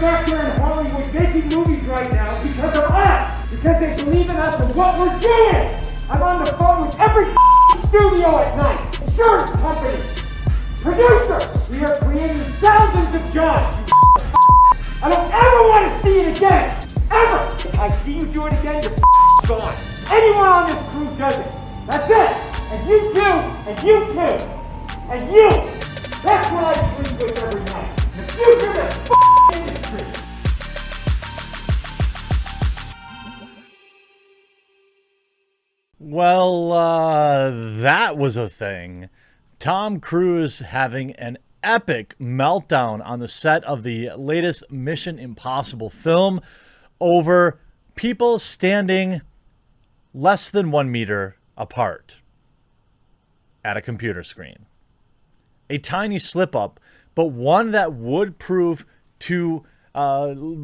back there in Hollywood making movies right now because of us, because they believe in us and what we're doing. I'm on the phone with every studio at night, insurance company, producer. We are creating thousands of jobs. I don't ever want to see it again, ever. If I see you do it again, you're gone. Anyone on this crew does it. That's it. And you too, and you too, and you. That's what I sleep with every night. The future of this industry. Well, that was a thing. Tom Cruise having an epic meltdown on the set of the latest Mission Impossible film over people standing less than 1 meter apart at a computer screen. A tiny slip up, but one that would prove to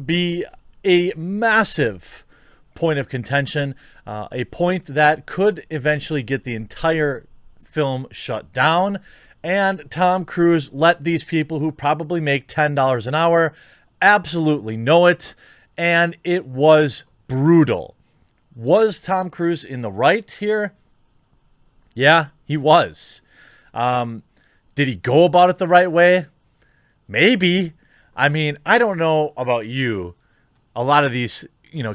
be a massive point of contention, a point that could eventually get the entire film shut down. And Tom Cruise let these people who probably make $10 an hour absolutely know it. And it was brutal. Was Tom Cruise in the right here? Yeah, he was. Did he go about it the right way? Maybe. I mean, I don't know about you. A lot of these,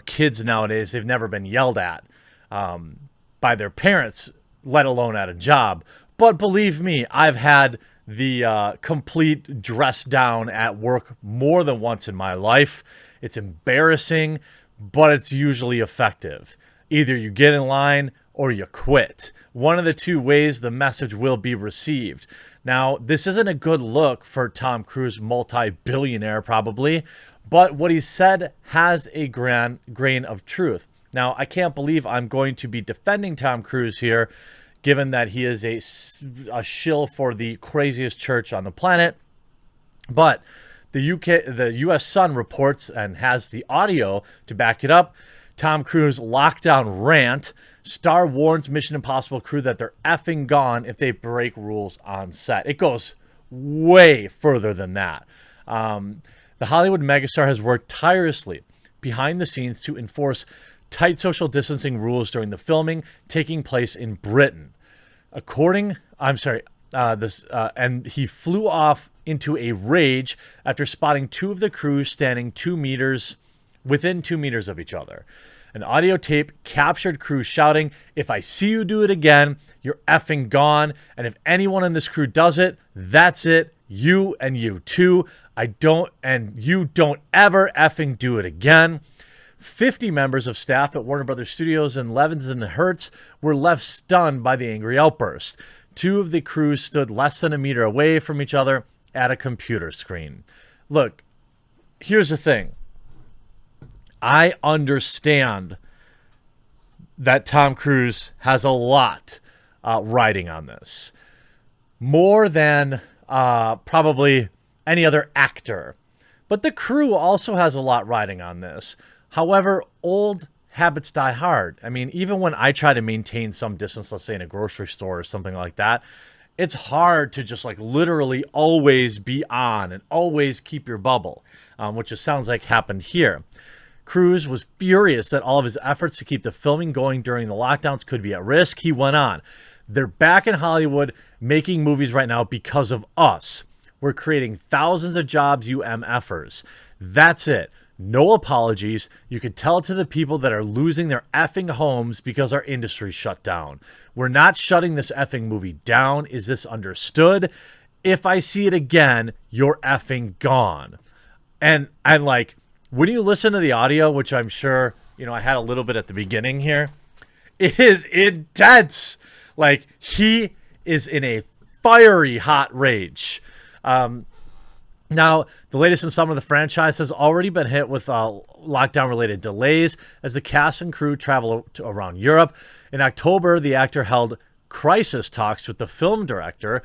kids nowadays, they've never been yelled at by their parents, let alone at a job. But believe me, I've had the complete dress down at work more than once in my life. It's embarrassing, but it's usually effective. Either you get in line or you quit. One of the two ways the message will be received. Now, this isn't a good look for Tom Cruise, multi-billionaire probably, but what he said has a grain of truth. Now, I can't believe I'm going to be defending Tom Cruise here, given that he is a shill for the craziest church on the planet. But the U.S. Sun reports and has the audio to back it up. Tom Cruise lockdown rant. Star warns Mission Impossible crew that they're effing gone if they break rules on set. It goes way further than that. The Hollywood megastar has worked tirelessly behind the scenes to enforce tight social distancing rules during the filming taking place in Britain. And he flew off into a rage after spotting two of the crew standing within 2 meters of each other. An audio tape captured crew shouting, "If I see you do it again, you're effing gone. And if anyone in this crew does it, that's it. You and you too. You don't ever effing do it again." 50 members of staff at Warner Brothers Studios in Levinson and Hertz were left stunned by the angry outburst. Two of the crews stood less than a meter away from each other at a computer screen. Look, here's the thing. I understand that Tom Cruise has a lot riding on this. More than probably any other actor. But the crew also has a lot riding on this. However, old habits die hard. I mean, even when I try to maintain some distance, let's say in a grocery store or something like that, it's hard to just literally always be on and always keep your bubble, which just sounds like happened here. Cruise was furious that all of his efforts to keep the filming going during the lockdowns could be at risk. He went on, "They're back in Hollywood making movies right now because of us. We're creating thousands of jobs, you MFers. That's it. No apologies. You can tell to the people that are losing their effing homes because our industry's shut down. We're not shutting this effing movie down. Is this understood? If I see it again, you're effing gone." And I'm like, when you listen to the audio, which I'm sure, I had a little bit at the beginning here, it is intense. He is in a fiery hot rage. Now, the latest installment of the franchise has already been hit with lockdown-related delays as the cast and crew travel around Europe. In October, the actor held crisis talks with the film director.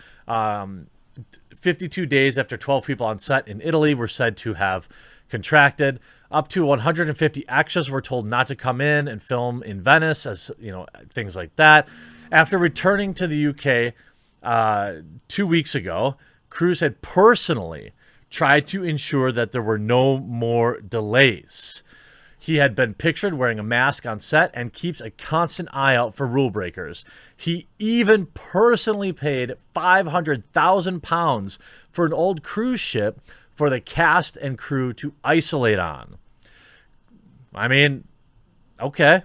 52 days after 12 people on set in Italy were said to have contracted. Up to 150 extras were told not to come in and film in Venice, things like that. After returning to the UK 2 weeks ago, Cruise had personally tried to ensure that there were no more delays. He had been pictured wearing a mask on set and keeps a constant eye out for rule breakers. He even personally paid £500,000 for an old cruise ship for the cast and crew to isolate on. I mean, okay.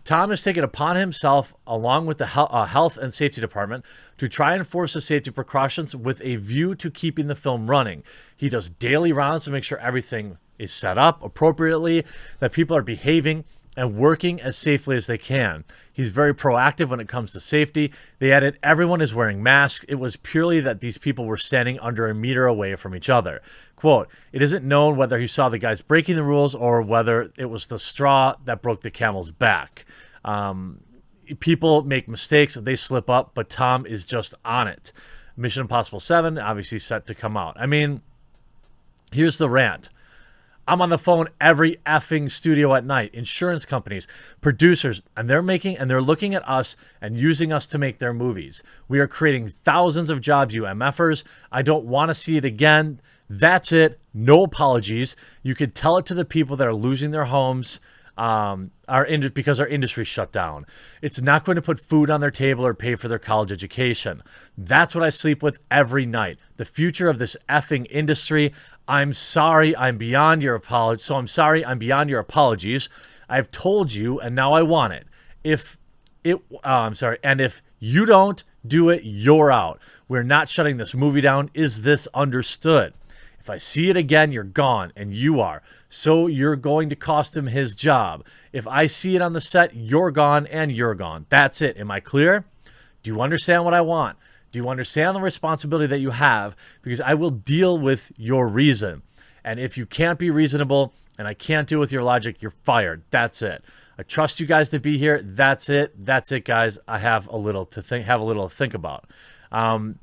Tom has taken upon himself, along with the health and safety department, to try and enforce the safety precautions with a view to keeping the film running. He does daily rounds to make sure everything is set up appropriately, that people are behaving and working as safely as they can. He's very proactive when it comes to safety. They added everyone is wearing masks. It was purely that these people were standing under a meter away from each other. Quote, it isn't known whether he saw the guys breaking the rules or whether it was the straw that broke the camel's back. People make mistakes, they slip up, but Tom is just on it. Mission Impossible 7, obviously set to come out. I mean, here's the rant. I'm on the phone every effing studio at night, insurance companies, producers, and they're looking at us and using us to make their movies. We are creating thousands of jobs, you MFers. I don't want to see it again. That's it. No apologies. You could tell it to the people that are losing their homes because our industry shut down. It's not going to put food on their table or pay for their college education. That's what I sleep with every night. The future of this effing industry. I'm sorry, I'm beyond your apology. So I'm sorry, I'm beyond your apologies. I've told you, and now I want it. And if you don't do it, you're out. We're not shutting this movie down. Is this understood? If I see it again, you're gone, and you are. So you're going to cost him his job. If I see it on the set, you're gone, and you're gone. That's it. Am I clear? Do you understand what I want? Do you understand the responsibility that you have? Because I will deal with your reason. And if you can't be reasonable and I can't deal with your logic, you're fired. That's it. I trust you guys to be here. That's it. That's it, guys. I have a little to think about. So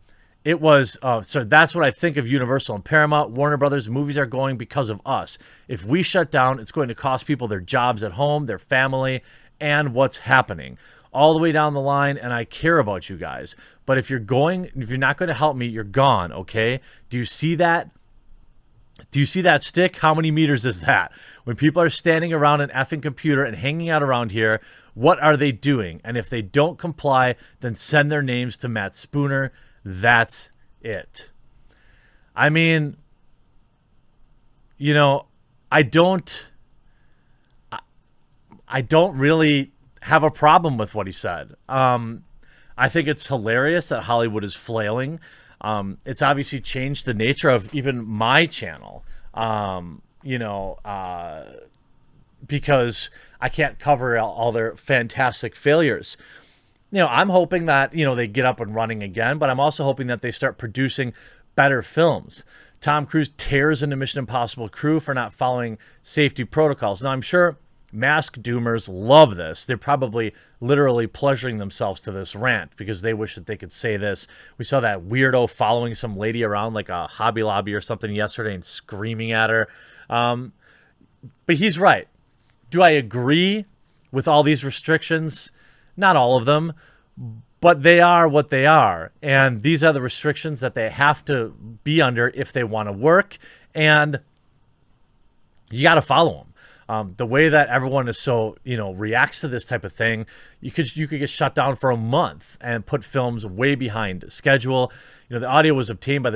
that's what I think of Universal and Paramount. Warner Brothers movies are going because of us. If we shut down, it's going to cost people their jobs at home, their family, and what's happening all the way down the line. And I care about you guys. But if you're not going to help me, you're gone. Okay. Do you see that? Do you see that stick? How many meters is that? When people are standing around an effing computer and hanging out around here, what are they doing? And if they don't comply, then send their names to Matt Spooner. That's it. I mean, I don't really have a problem with what he said. I think it's hilarious that Hollywood is flailing. It's obviously changed the nature of even my channel, because I can't cover all their fantastic failures. I'm hoping that, they get up and running again, but I'm also hoping that they start producing better films. Tom Cruise tears into Mission Impossible crew for not following safety protocols. Now, I'm sure mask doomers love this. They're probably literally pleasuring themselves to this rant because they wish that they could say this. We saw that weirdo following some lady around like a Hobby Lobby or something yesterday and screaming at her. But he's right. Do I agree with all these restrictions? Not all of them, but they are what they are. And these are the restrictions that they have to be under if they want to work. And you got to follow them. The way that everyone is so, reacts to this type of thing, you could get shut down for a month and put films way behind schedule. The audio was obtained by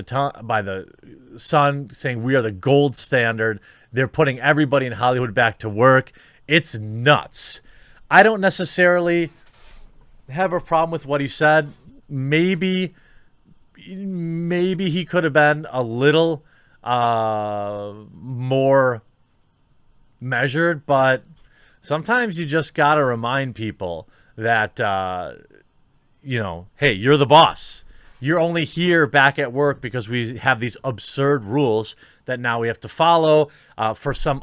the Sun saying we are the gold standard. They're putting everybody in Hollywood back to work. It's nuts. I don't necessarily have a problem with what he said. Maybe he could have been a little more measured, but sometimes you just got to remind people that, hey, you're the boss. You're only here back at work because we have these absurd rules that now we have to follow for some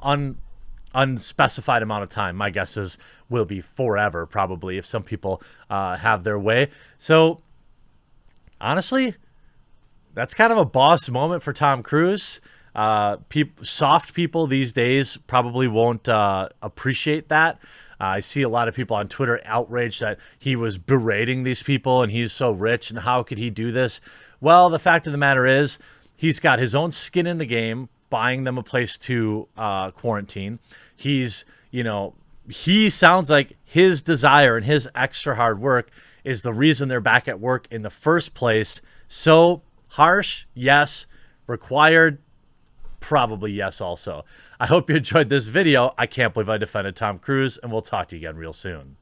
unspecified amount of time. My guess is will be forever, probably, if some people have their way. So, honestly, that's kind of a boss moment for Tom Cruise. Soft people these days probably won't appreciate that. I see a lot of people on Twitter outraged that he was berating these people and he's so rich and how could he do this? Well, the fact of the matter is He's got his own skin in the game, buying them a place to quarantine. He's, he sounds like his desire and his extra hard work is the reason they're back at work in the first place. So harsh, yes. Required, probably yes also. I hope you enjoyed this video. I can't believe I defended Tom Cruise, and we'll talk to you again real soon.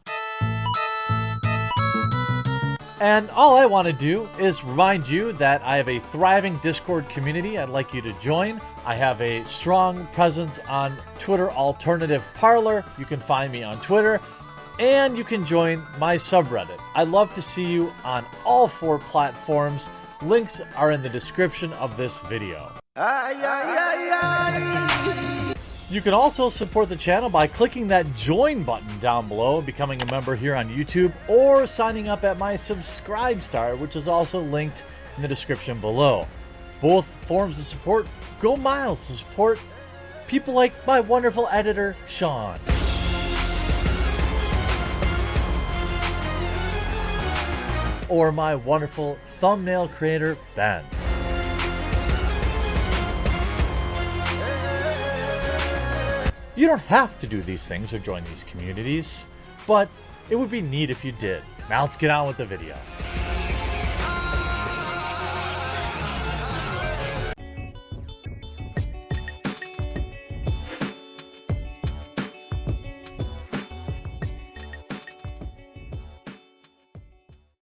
And all I want to do is remind you that I have a thriving Discord community I'd like you to join. I have a strong presence on Twitter Alternative Parlor. You can find me on Twitter, and you can join my subreddit. I'd love to see you on all 4 platforms. Links are in the description of this video. You can also support the channel by clicking that join button down below, becoming a member here on YouTube, or signing up at my Subscribe Star, which is also linked in the description below. Both forms of support go miles to support people like my wonderful editor, Sean. Or my wonderful thumbnail creator, Ben. You don't have to do these things or join these communities, but it would be neat if you did. Now let's get on with the video.